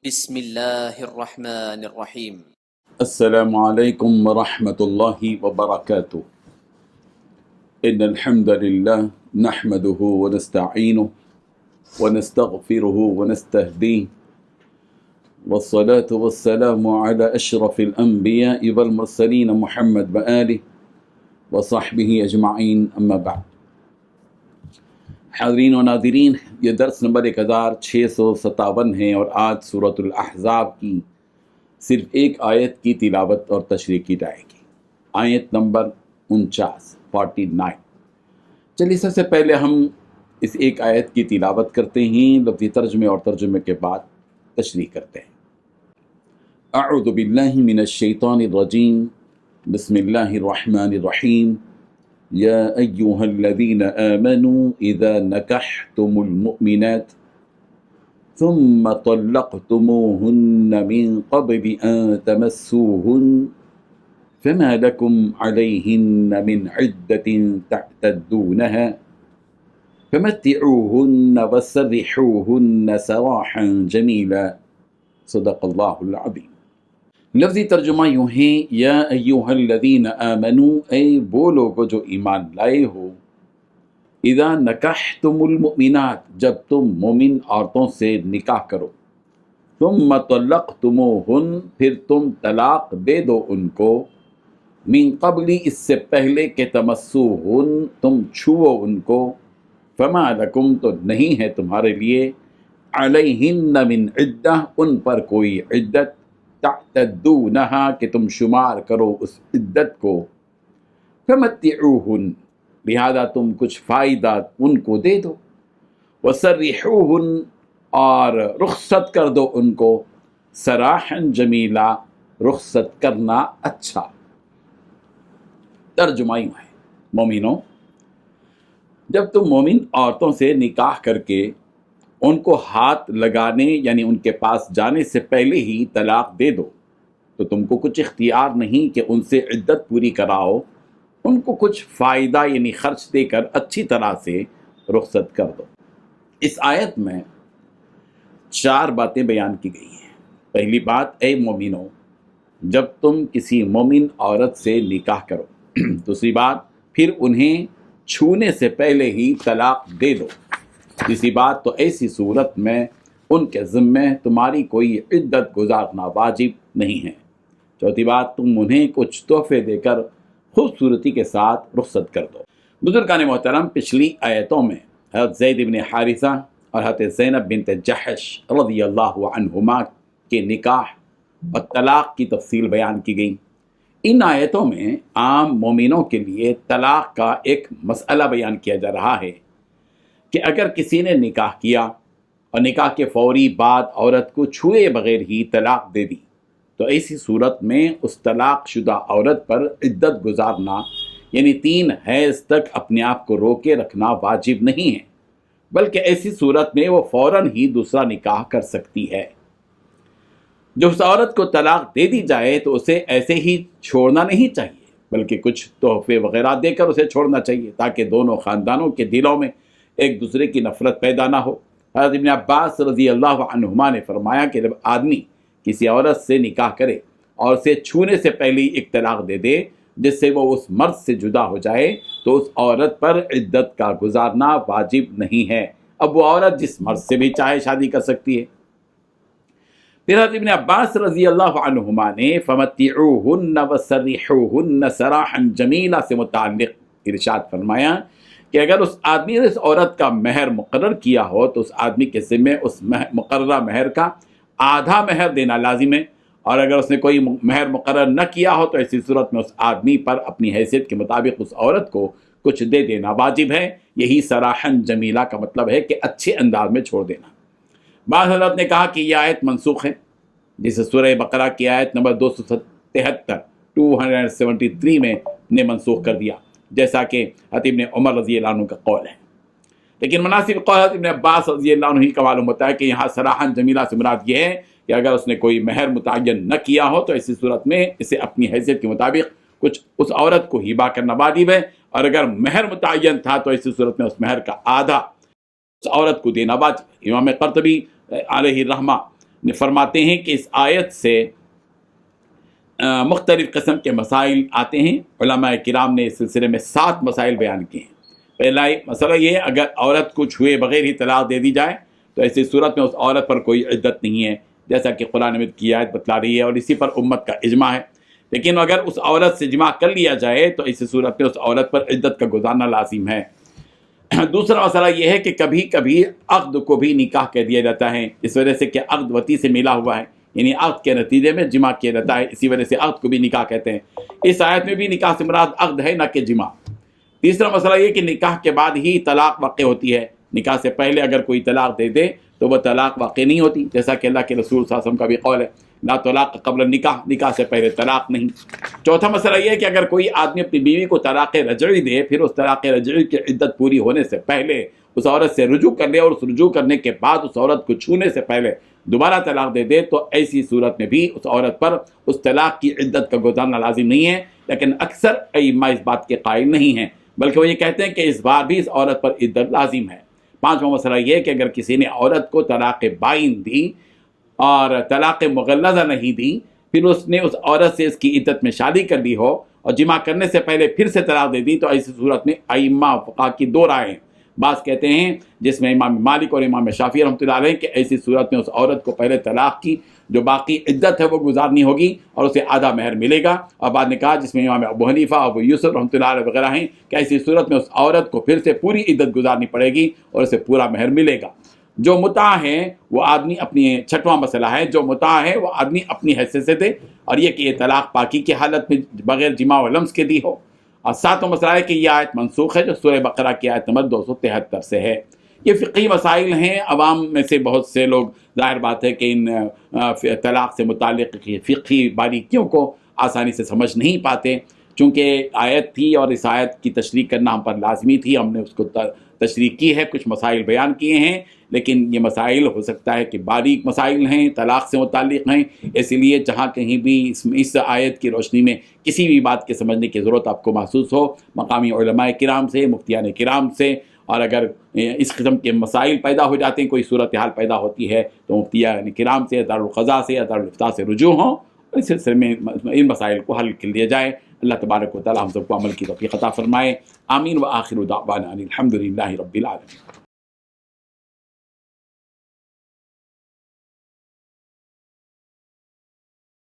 بسم الله الرحمن الرحيم. السلام عليكم ورحمة الله وبركاته. إن الحمد لله نحمده ونستعينه ونستغفره ونستهديه، والصلاة والسلام على أشرف الأنبياء والمرسلين محمد وآله وصحبه أجمعين، أما بعد. حاضرین و ناظرین، یہ درس نمبر 1657 ہے اور آج سورۃ الاحزاب کی صرف ایک آیت کی تلاوت اور تشریح کی جائے گی، آیت نمبر 49۔ چلیے سب سے پہلے ہم اس ایک آیت کی تلاوت کرتے ہیں، لفظی ترجمے اور ترجمے کے بعد تشریح کرتے ہیں۔ اعوذ باللہ من الشیطان الرجیم، بسم اللہ الرحمن الرحیم۔ یا ایہا الذین آمنوا اذا نکحتم المؤمنات ثم طلقتموهن من قبل ان تمسوهن فما لكم عليهن من عدة تعتدونها فمتعوهن وسرحوهن سراحا جمیلا، صدق اللہ العظیم۔ لفظی ترجمہ یوں ہے، یا ایہا الذین آمنوا، اے وہ لوگ جو ایمان لائے ہو، اذا نکحتم المؤمنات، جب تم مومن عورتوں سے نکاح کرو، ثم طلقتموہن، پھر تم طلاق دے دو ان کو، من قبل، اس سے پہلے کہ تمسوہن، تم چھو ان کو، فما لکم، تو نہیں ہے تمہارے لیے، علیہن من عدہ، ان پر کوئی عدت، تعتدونہا، کہ تم شمار کرو اس عدت کو، فمتعوہن، لہذا تم کچھ فائدہ ان کو دے دو، وسرحوہن، اور رخصت کر دو ان کو، سراحا جمیلا، رخصت کرنا اچھا۔ ترجمہ یوں ہے، مومنوں، جب تم مومن عورتوں سے نکاح کر کے ان کو ہاتھ لگانے یعنی ان کے پاس جانے سے پہلے ہی طلاق دے دو، تو تم کو کچھ اختیار نہیں کہ ان سے عدت پوری کراؤ، ان کو کچھ فائدہ یعنی خرچ دے کر اچھی طرح سے رخصت کر دو۔ اس آیت میں 4 باتیں بیان کی گئی ہیں۔ پہلی بات، اے مومنوں، جب تم کسی مومن عورت سے نکاح کرو۔ دوسری بات، پھر انہیں چھونے سے پہلے ہی طلاق دے دو۔ تیسری بات، تو ایسی صورت میں ان کے ذمہ تمہاری کوئی عدت گزارنا واجب نہیں ہے۔ چوتھی بات، تم انہیں کچھ تحفے دے کر خوبصورتی کے ساتھ رخصت کر دو۔ بزرگان محترم، پچھلی آیتوں میں حضرت زید بن حارثہ اور حضرت زینب بنت جحش رضی اللہ عنہما کے نکاح اور طلاق کی تفصیل بیان کی گئی۔ ان آیتوں میں عام مومنوں کے لیے طلاق کا ایک مسئلہ بیان کیا جا رہا ہے کہ اگر کسی نے نکاح کیا اور نکاح کے فوری بعد عورت کو چھوئے بغیر ہی طلاق دے دی، تو ایسی صورت میں اس طلاق شدہ عورت پر عدت گزارنا یعنی 3 حیض تک اپنے آپ کو روکے رکھنا واجب نہیں ہے، بلکہ ایسی صورت میں وہ فوراً ہی دوسرا نکاح کر سکتی ہے۔ جو اس عورت کو طلاق دے دی جائے تو اسے ایسے ہی چھوڑنا نہیں چاہیے، بلکہ کچھ تحفے وغیرہ دے کر اسے چھوڑنا چاہیے، تاکہ دونوں خاندانوں کے دلوں میں ایک دوسرے کی نفرت پیدا نہ ہو۔ حضرت ابن عباس رضی اللہ عنہما نے فرمایا کہ جب آدمی کسی عورت سے نکاح کرے اور اسے چھونے سے پہلے ایک طلاق دے دے جس سے وہ اس مرد سے جدا ہو جائے، تو اس عورت پر عدت کا گزارنا واجب نہیں ہے۔ اب وہ عورت جس مرد سے بھی چاہے شادی کر سکتی ہے۔ پھر حضرت ابن عباس رضی اللہ عنہما نے فمتعوہن وسرحوہن سراحا جمیلا سے متعلق ارشاد فرمایا کہ اگر اس آدمی نے اس عورت کا مہر مقرر کیا ہو تو اس آدمی کے ذمہ اس مقررہ مہر کا آدھا مہر دینا لازم ہے، اور اگر اس نے کوئی مہر مقرر نہ کیا ہو تو ایسی صورت میں اس آدمی پر اپنی حیثیت کے مطابق اس عورت کو کچھ دے دینا واجب ہے۔ یہی سراحن جمیلہ کا مطلب ہے کہ اچھے انداز میں چھوڑ دینا۔ بعض حضرات نے کہا کہ یہ آیت منسوخ ہے، جسے سورہ بقرہ کی آیت نمبر 273 میں نے منسوخ کر دیا، جیسا کہ حضرت ابن عمر رضی اللہ عنہ کا قول ہے۔ لیکن مناسب قول حضرت ابن عباس رضی اللہ عنہ کا معلوم ہوتا ہے کہ یہاں صراحاً جمیلہ سے مراد یہ ہے کہ اگر اس نے کوئی مہر متعین نہ کیا ہو تو ایسی صورت میں اسے اپنی حیثیت کے مطابق کچھ اس عورت کو ہبہ کرنا واجب ہے، اور اگر مہر متعین تھا تو ایسی صورت میں اس مہر کا آدھا اس عورت کو دینا واجب ہے۔ امام قرطبی علیہ الرحمہ فرماتے ہیں کہ اس آیت سے مختلف قسم کے مسائل آتے ہیں. علماء کرام نے اس سلسلے میں 7 مسائل بیان کیے ہیں. پہلا مسئلہ یہ ہے، اگر عورت کو چھوئے بغیر ہی طلاق دے دی جائے تو ایسی صورت میں اس عورت پر کوئی عدت نہیں ہے، جیسا کہ قرآن مجید کی آیت بتلا رہی ہے، اور اسی پر امت کا اجماع ہے. لیکن اگر اس عورت سے جماع کر لیا جائے تو ایسی صورت میں اس عورت پر عدت کا گزارنا لازم ہے. دوسرا مسئلہ یہ ہے کہ کبھی کبھی عقد کو بھی نکاح کہہ دیا جاتا ہے، اس وجہ سے کہ عقد وطی سے ملا ہوا ہے، یعنی عقد کے نتیجے میں جماع کیا جاتا ہے، اسی وجہ سے عقد کو بھی نکاح کہتے ہیں. اس آیت میں بھی نکاح سے مراد عقد ہے، نہ کہ جماع. تیسرا مسئلہ یہ کہ نکاح کے بعد ہی طلاق واقع ہوتی ہے. نکاح سے پہلے اگر کوئی طلاق دے دے تو وہ طلاق واقع نہیں ہوتی، جیسا کہ اللہ کے رسول صلی اللہ علیہ وسلم کا بھی قول ہے، لا طلاق قبل النکاح، نکاح سے پہلے طلاق نہیں. چوتھا مسئلہ یہ ہے کہ اگر کوئی آدمی اپنی بیوی کو طلاق رجعی دے، پھر اس طلاق رجعی کی عدت پوری ہونے سے پہلے اس عورت سے رجوع کر لے، اور اس رجوع کرنے کے بعد اس عورت کو چھونے سے پہلے دوبارہ طلاق دے دے، تو ایسی صورت میں بھی اس عورت پر اس طلاق کی عدت کا گزارنا لازم نہیں ہے. لیکن اکثر ائمہ اس بات کے قائل نہیں ہیں، بلکہ وہ یہ کہتے ہیں کہ اس بار بھی اس عورت پر عدت لازم ہے. پانچواں مسئلہ یہ ہے کہ اگر کسی نے عورت کو طلاق بائن دی اور طلاق مغلظہ نہیں دی، پھر اس نے اس عورت سے اس کی عدت میں شادی کر لی ہو اور جماع کرنے سے پہلے پھر سے طلاق دے دی، تو ایسی صورت میں ائمہ فقہا کی 2 رائے ہیں. بعض کہتے ہیں، جس میں امام مالک اور امام شافعی رحمۃ اللہ علیہ، کہ ایسی صورت میں اس عورت کو پہلے طلاق کی جو باقی عدت ہے وہ گزارنی ہوگی اور اسے آدھا مہر ملے گا. اور بعد نے کہا، جس میں امام ابو حنیفہ، ابو یوسف رحمۃ اللہ علیہ وغیرہ ہیں، کہ ایسی صورت میں اس عورت کو پھر سے پوری عدت گزارنی پڑے گی اور اسے پورا مہر ملے گا. جو متاع ہے وہ آدمی اپنی، چھٹواں مسئلہ ہے، جو متاع ہے وہ آدمی اپنی حیثیت سے دے، اور یہ کہ یہ طلاق پاکی کی حالت میں بغیر جماع و لمس کے دی ہو. اور 7واں مسئلہ ہے کہ یہ آیت منسوخ ہے، جو سورہ بقرہ کی آیت نمبر 273 سے ہے. یہ فقہی مسائل ہیں. عوام میں سے بہت سے لوگ، ظاہر بات ہے کہ ان طلاق سے متعلق فقہی باریکیوں کو آسانی سے سمجھ نہیں پاتے، چونکہ آیت تھی اور اس آیت کی تشریح کرنا ہم پر لازمی تھی. ہم نے اس کو تشریح کی ہے، کچھ مسائل بیان کیے ہیں، لیکن یہ مسائل ہو سکتا ہے کہ باریک مسائل ہیں، طلاق سے متعلق ہیں. اس لیے جہاں کہیں بھی اس آیت کی روشنی میں کسی بھی بات کے سمجھنے کی ضرورت آپ کو محسوس ہو، مقامی علماء کرام سے، مفتیان کرام سے، اور اگر اس قسم کے مسائل پیدا ہو جاتے ہیں، کوئی صورتحال پیدا ہوتی ہے، تو مفتیان کرام سے، دارالقضاء سے یا دارالفتاء سے رجوع ہوں، اس سلسلے میں ان مسائل کو حل کر لیا جائے. اللہ تبارک و تعالی ہم سب کو عمل کی توفیق عطا فرمائے. آمین. وآخر دعوانا ان الحمد للہ رب العالمین.